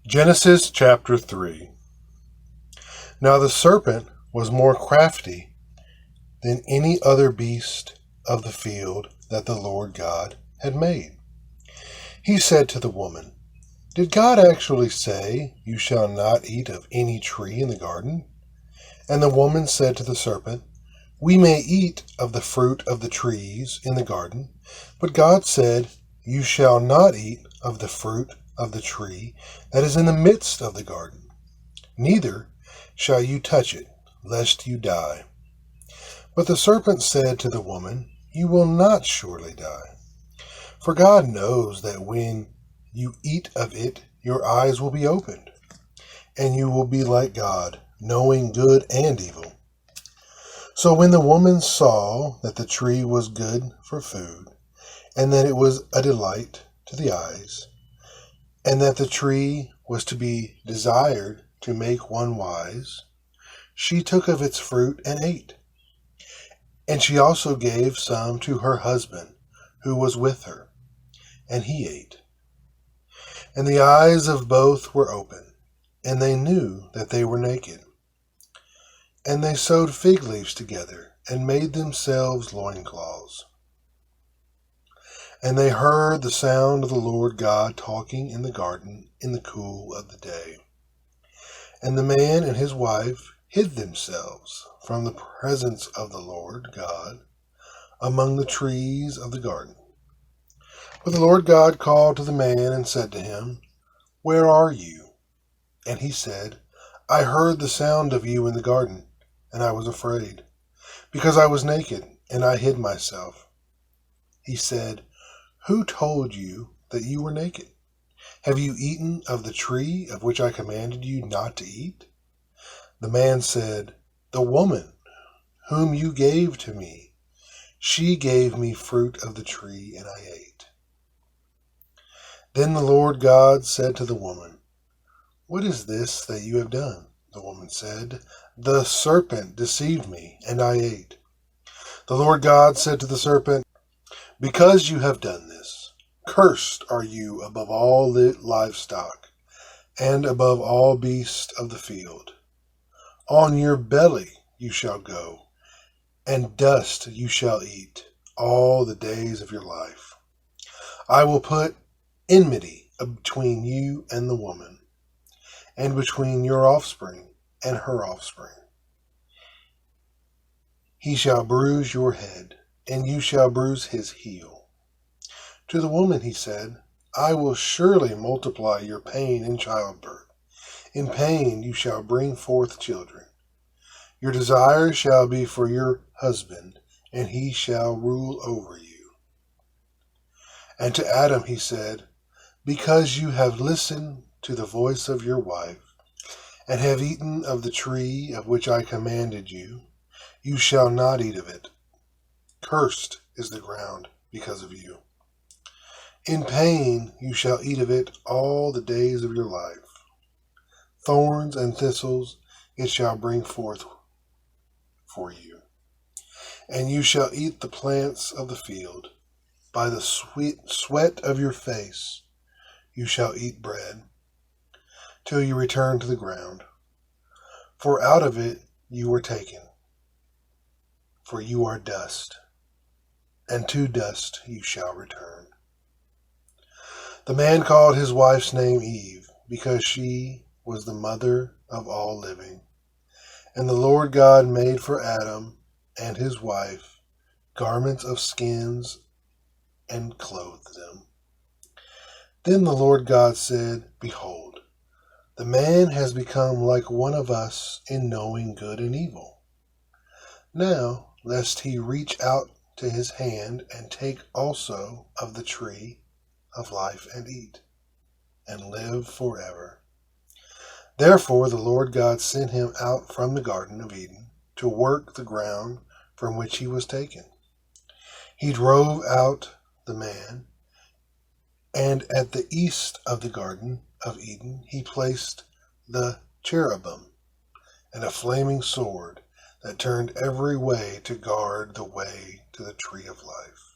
Genesis chapter 3. Now the serpent was more crafty than any other beast of the field that the Lord God had made. He said to the woman, "Did God actually say, 'You shall not eat of any tree in the garden'?" And the woman said to the serpent, "We may eat of the fruit of the trees in the garden, but God said, 'You shall not eat of the fruit of the tree that is in the midst of the garden, neither shall you touch it, lest you die.' But the serpent said to the woman, 'You will not surely die. For God knows that when you eat of it, your eyes will be opened, and you will be like God, knowing good and evil.' So when the woman saw that the tree was good for food, and that it was a delight to the eyes, and that the tree was to be desired to make one wise, she took of its fruit and ate. And she also gave some to her husband who was with her, and he ate. And the eyes of both were open, and they knew that they were naked. And they sewed fig leaves together, and made themselves loincloths. And they heard the sound of the Lord God talking in the garden in the cool of the day. And the man and his wife hid themselves from the presence of the Lord God among the trees of the garden. But the Lord God called to the man and said to him, "Where are you?" And he said, "I heard the sound of you in the garden, and I was afraid, because I was naked, and I hid myself." He said, "Who told you that you were naked? Have you eaten of the tree of which I commanded you not to eat?" The man said, "The woman whom you gave to me, she gave me fruit of the tree, and I ate." Then the Lord God said to the woman, "What is this that you have done?" The woman said, "The serpent deceived me, and I ate." The Lord God said to the serpent, "Because you have done this, cursed are you above all livestock, and above all beasts of the field. On your belly you shall go, and dust you shall eat all the days of your life. I will put enmity between you and the woman, and between your offspring and her offspring. He shall bruise your head, and you shall bruise his heel." To the woman he said, "I will surely multiply your pain in childbirth. In pain you shall bring forth children. Your desire shall be for your husband, and he shall rule over you." And to Adam he said, "Because you have listened to the voice of your wife, and have eaten of the tree of which I commanded you, you shall not eat of it. Cursed is the ground because of you. In pain you shall eat of it all the days of your life. Thorns and thistles it shall bring forth for you, and you shall eat the plants of the field. By the sweat of your face you shall eat bread, till you return to the ground. For out of it you were taken, for you are dust, and to dust you shall return." The man called his wife's name Eve, because she was the mother of all living. And the Lord God made for Adam and his wife garments of skins and clothed them. Then the Lord God said, "Behold, the man has become like one of us in knowing good and evil. Now, lest he reach out to his hand and take also of the tree of life and eat, and live forever." Therefore the Lord God sent him out from the Garden of Eden to work the ground from which he was taken. He drove out the man, and at the east of the Garden of Eden he placed the cherubim and a flaming sword that turned every way to guard the way to the tree of life.